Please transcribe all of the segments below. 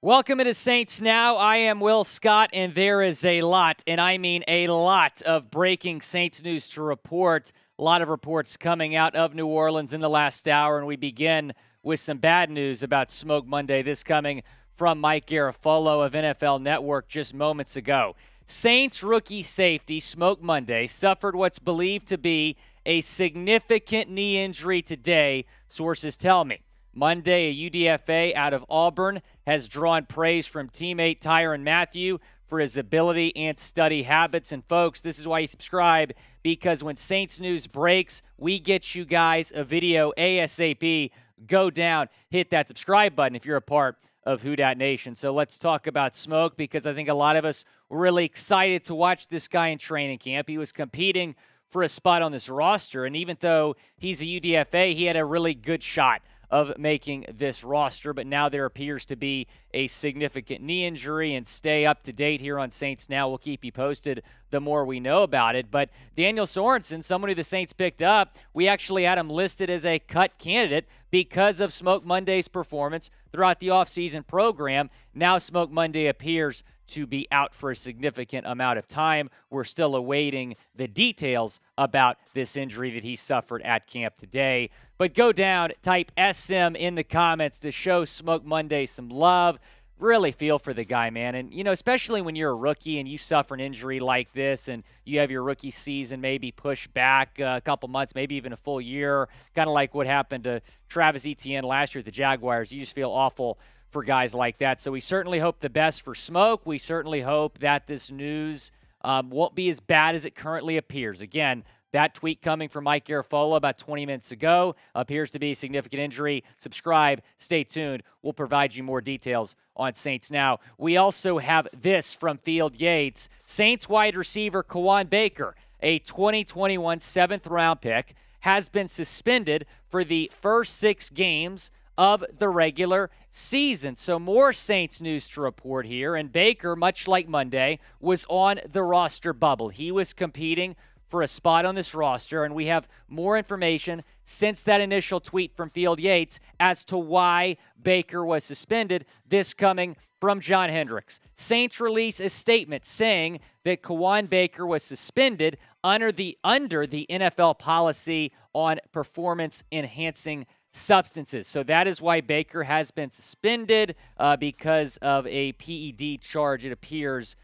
Welcome to Saints Now. I am Will Scott, and there is a lot, and I mean a lot, of breaking Saints news to report. A lot of reports coming out of New Orleans in the last hour, and we begin with some bad news about Smoke Monday. This coming from Mike Garofolo of NFL Network just moments ago. Saints rookie safety Smoke Monday suffered what's believed to be a significant knee injury today, sources tell me. Monday, a UDFA out of Auburn has drawn praise from teammate Tyrann Mathieu for his ability and study habits. And folks, this is why you subscribe, because when Saints news breaks, we get you guys a video ASAP. Go down, hit that subscribe button if you're a part of Who Dat Nation. So let's talk about Smoke, because I think a lot of us were really excited to watch this guy in training camp. He was competing for a spot on this roster, and even though he's a UDFA, he had a really good shot of making this roster, but now there appears to be a significant knee injury. And stay up to date here on Saints Now. We'll keep you posted the more we know about it. But Daniel Sorensen, someone who the Saints picked up, we actually had him listed as a cut candidate because of Smoke Monday's performance throughout the offseason program. Now Smoke Monday appears to be out for a significant amount of time. We're still awaiting the details about this injury that he suffered at camp today. But go down, type SM in the comments to show Smoke Monday some love. Really feel for the guy, man. And, you know, especially when you're a rookie and you suffer an injury like this and you have your rookie season maybe pushed back a couple months, maybe even a full year, kind of like what happened to Travis Etienne last year at the Jaguars. You just feel awful for guys like that. So we certainly hope the best for Smoke. We certainly hope that this news won't be as bad as it currently appears. Again, that tweet coming from Mike Garofolo about 20 minutes ago appears to be a significant injury. Subscribe. Stay tuned. We'll provide you more details on Saints Now. We also have this from Field Yates. Saints wide receiver Kawan Baker, a 2021 seventh-round pick, has been suspended for the first 6 games of the regular season. So more Saints news to report here. And Baker, much like Monday, was on the roster bubble. He was competing for a spot on this roster, and we have more information since that initial tweet from Field Yates as to why Baker was suspended. This coming from John Hendricks. Saints release a statement saying that Kawan Baker was suspended under the NFL policy on performance-enhancing substances. So that is why Baker has been suspended because of a PED charge, it appears,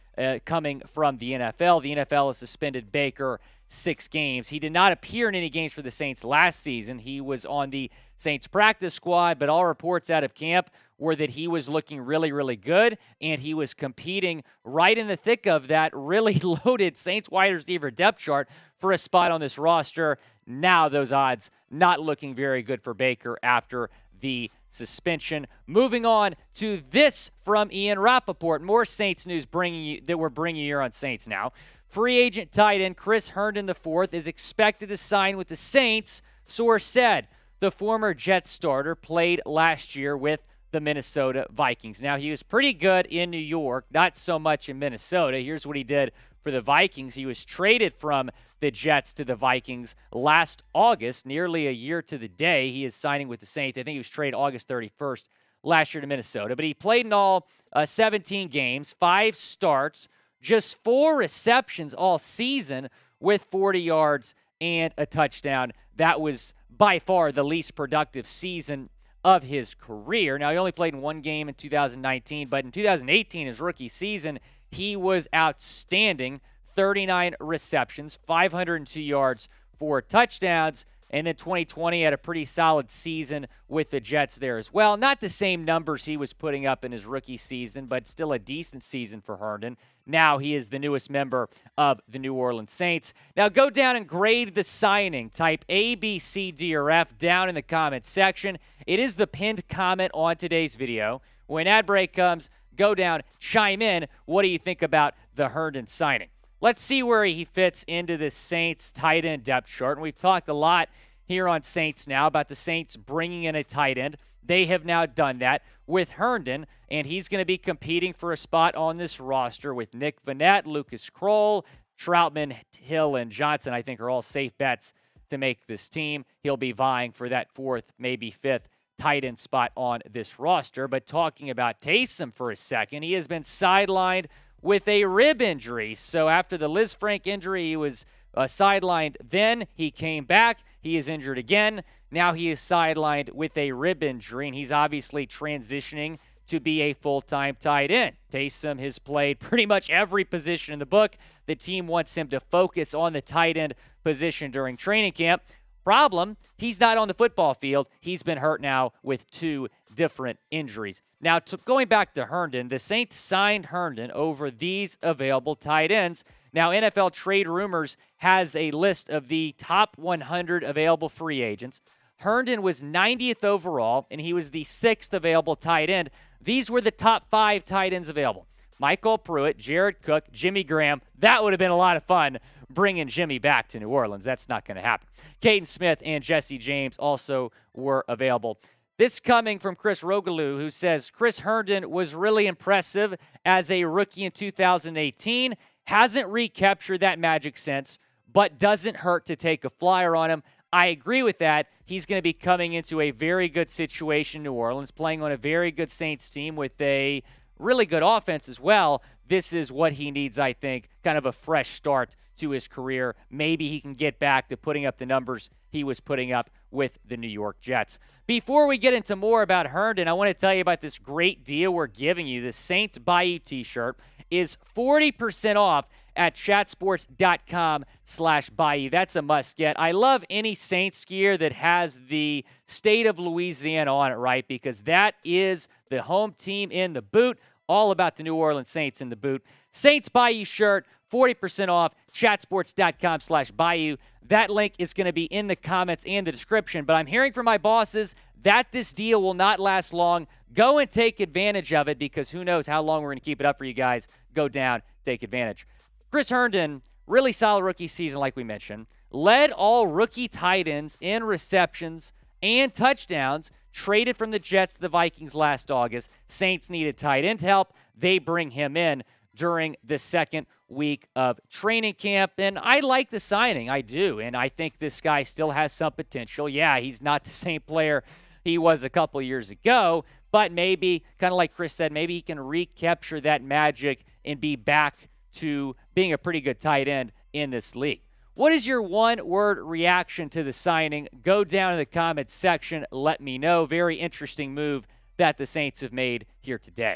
coming from the NFL. The NFL has suspended Baker 6 games. He did not appear in any games for the Saints last season. He was on the Saints practice squad, but all reports out of camp were that he was looking really, really good, and he was competing right in the thick of that really loaded Saints wide receiver depth chart for a spot on this roster. Now those odds not looking very good for Baker after the suspension. Moving on to this from Ian Rapoport. More Saints news that we're bringing you here on Saints Now. Free agent tight end Chris Herndon IV is expected to sign with the Saints, source said. The former Jets starter played last year with the Minnesota Vikings. Now, he was pretty good in New York, not so much in Minnesota. Here's what he did for the Vikings. He was traded from the Jets to the Vikings last August, nearly a year to the day. He is signing with the Saints. I think he was traded August 31st last year to Minnesota. But he played in all 17 games, 5 starts, just 4 receptions all season with 40 yards and a touchdown. That was by far the least productive season of his career. Now, he only played in 1 game in 2019, but in 2018, his rookie season, he was outstanding. 39 receptions, 502 yards, 4 touchdowns. And in 2020, had a pretty solid season with the Jets there as well. Not the same numbers he was putting up in his rookie season, but still a decent season for Herndon. Now he is the newest member of the New Orleans Saints. Now go down and grade the signing. Type A, B, C, D, or F down in the comment section. It is the pinned comment on today's video. When ad break comes, go down, chime in. What do you think about the Herndon signing? Let's see where he fits into the Saints tight end depth chart. And we've talked a lot here on Saints Now about the Saints bringing in a tight end. They have now done that with Herndon, and he's going to be competing for a spot on this roster with Nick Vannett, Lucas Kroll, Troutman, Hill, and Johnson. I think are all safe bets to make this team. He'll be vying for that 4th, maybe 5th tight end spot on this roster. But talking about Taysom for a second, he has been sidelined with a rib injury. So after the Liz Frank injury, he was sidelined then. He came back. He is injured again. Now he is sidelined with a rib injury, and he's obviously transitioning to be a full-time tight end. Taysom has played pretty much every position in the book. The team wants him to focus on the tight end position during training camp. Problem, he's not on the football field. He's been hurt now with 2 different injuries. Now, going back to Herndon, the Saints signed Herndon over these available tight ends. Now, NFL Trade Rumors has a list of the top 100 available free agents. Herndon was 90th overall, and he was the 6th available tight end. These were the top 5 tight ends available. Michael Pruitt, Jared Cook, Jimmy Graham. That would have been a lot of fun bringing Jimmy back to New Orleans. That's not going to happen. Caden Smith and Jesse James also were available. This coming from Chris Rogalou, who says, Chris Herndon was really impressive as a rookie in 2018. Hasn't recaptured that magic since, but doesn't hurt to take a flyer on him. I agree with that. He's going to be coming into a very good situation in New Orleans, playing on a very good Saints team with a really good offense as well. This is what he needs, I think, kind of a fresh start to his career. Maybe he can get back to putting up the numbers he was putting up with the New York Jets. Before we get into more about Herndon, I want to tell you about this great deal we're giving you. The Saints Bayou t-shirt is 40% off at chatsports.com/Bayou. That's a must get. I love any Saints gear that has the state of Louisiana on it, right? Because that is the home team in the boot. All about the New Orleans Saints in the boot. Saints Bayou shirt, 40% off, chatsports.com/Bayou. That link is going to be in the comments and the description. But I'm hearing from my bosses that this deal will not last long. Go and take advantage of it, because who knows how long we're going to keep it up for you guys. Go down, take advantage. Chris Herndon, really solid rookie season like we mentioned. Led all rookie tight ends in receptions and touchdowns. Traded from the Jets to the Vikings last August. Saints needed tight end help. They bring him in during the second week of training camp. And I like the signing. I do. And I think this guy still has some potential. Yeah, he's not the same player he was a couple years ago, but maybe, kind of like Chris said, maybe he can recapture that magic and be back to being a pretty good tight end in this league. What is your one-word reaction to the signing? Go down in the comments section. Let me know. Very interesting move that the Saints have made here today.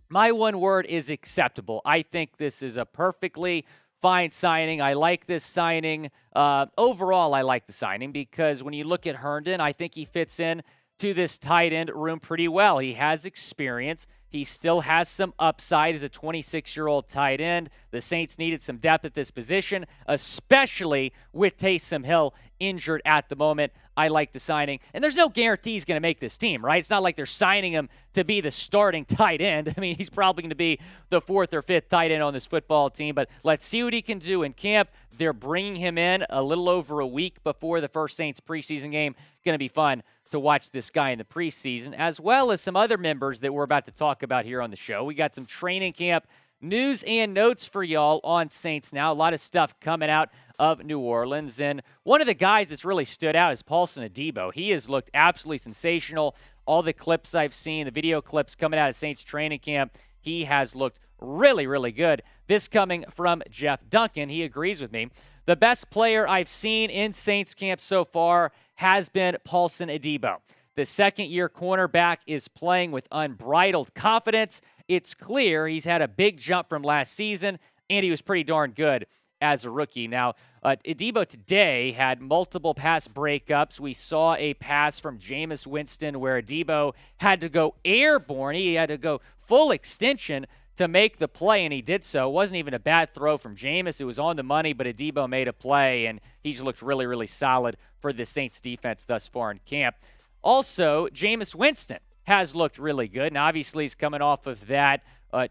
My one word is acceptable. I think this is a perfectly fine signing. I like this signing. Overall, I like the signing because when you look at Herndon, I think he fits in to this tight end room pretty well. He has experience. He still has some upside as a 26-year-old tight end. The Saints needed some depth at this position, especially with Taysom Hill injured at the moment. I like the signing. And there's no guarantee he's going to make this team, right? It's not like they're signing him to be the starting tight end. I mean, he's probably going to be the 4th or 5th tight end on this football team, but let's see what he can do in camp. They're bringing him in a little over a week before the first Saints preseason game. Going to be fun to watch this guy in the preseason, as well as some other members that we're about to talk about here on the show. We got some training camp news and notes for y'all on Saints Now. A lot of stuff coming out of New Orleans. And one of the guys that's really stood out is Paulson Adebo. He has looked absolutely sensational. All the clips I've seen, the video clips coming out of Saints training camp, he has looked really, really good. This coming from Jeff Duncan. He agrees with me. The best player I've seen in Saints camp so far has been Paulson Adebo. The second-year cornerback is playing with unbridled confidence. It's clear he's had a big jump from last season, and he was pretty darn good as a rookie. Now, Adebo today had multiple pass breakups. We saw a pass from Jameis Winston where Adebo had to go airborne. He had to go full extension to make the play, and he did so. It wasn't even a bad throw from Jameis. It was on the money, but Adebo made a play, and he's looked really, really solid for the Saints defense thus far in camp. Also, Jameis Winston has looked really good, and obviously he's coming off of that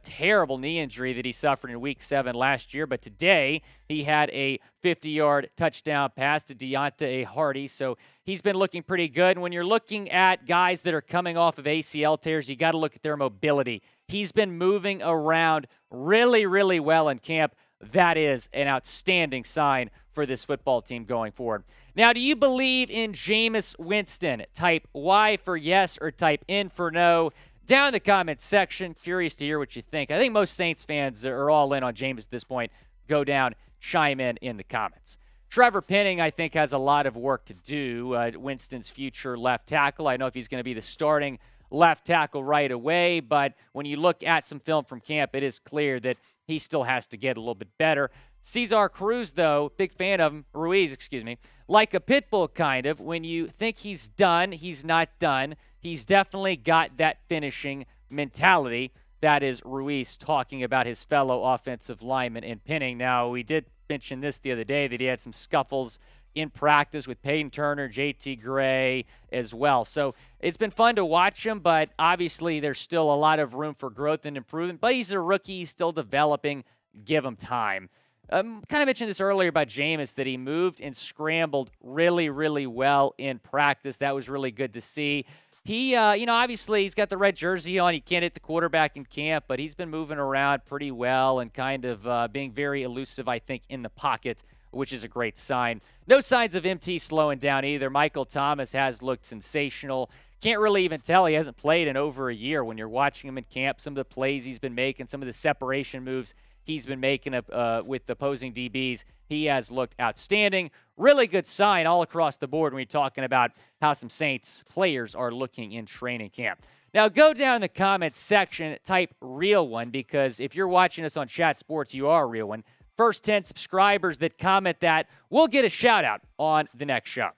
terrible knee injury that he suffered in Week 7 last year. But today, he had a 50-yard touchdown pass to Deontay Hardy, so he's been looking pretty good. And when you're looking at guys that are coming off of ACL tears, you got to look at their mobility. He's been moving around really, really well in camp. that is an outstanding sign for this football team going forward. Now, do you believe in Jameis Winston? Type Y for yes or type N for no. Down in the comments section, curious to hear what you think. I think most Saints fans are all in on Jameis at this point. Go down, chime in the comments. Trevor Penning, I think, has a lot of work to do. Winston's future left tackle. I know if he's going to be the starting left tackle right away, but when you look at some film from camp, it is clear that he still has to get a little bit better. Cesar Cruz, though, big fan of him, like a pit bull kind of. When you think he's done, he's not done. He's definitely got that finishing mentality. That is Ruiz talking about his fellow offensive lineman in Penning. Now, we did mention this the other day that he had some scuffles in practice with Peyton Turner, JT Gray as well. So it's been fun to watch him, but obviously there's still a lot of room for growth and improvement. But he's a rookie, he's still developing. Give him time. Kind of mentioned this earlier about Jameis, that he moved and scrambled really, really well in practice. That was really good to see. He, obviously he's got the red jersey on. He can't hit the quarterback in camp, but he's been moving around pretty well and kind of being very elusive, I think, in the pocket, which is a great sign. No signs of MT slowing down either. Michael Thomas has looked sensational. Can't really even tell he hasn't played in over a year when you're watching him in camp. Some of the plays he's been making, some of the separation moves he's been making with the opposing DBs, he has looked outstanding. Really good sign all across the board when you're talking about how some Saints players are looking in training camp. Now, go down in the comments section, type real one, because if you're watching us on Chat Sports, you are a real one. First 10 subscribers that comment that will get a shout-out on the next show.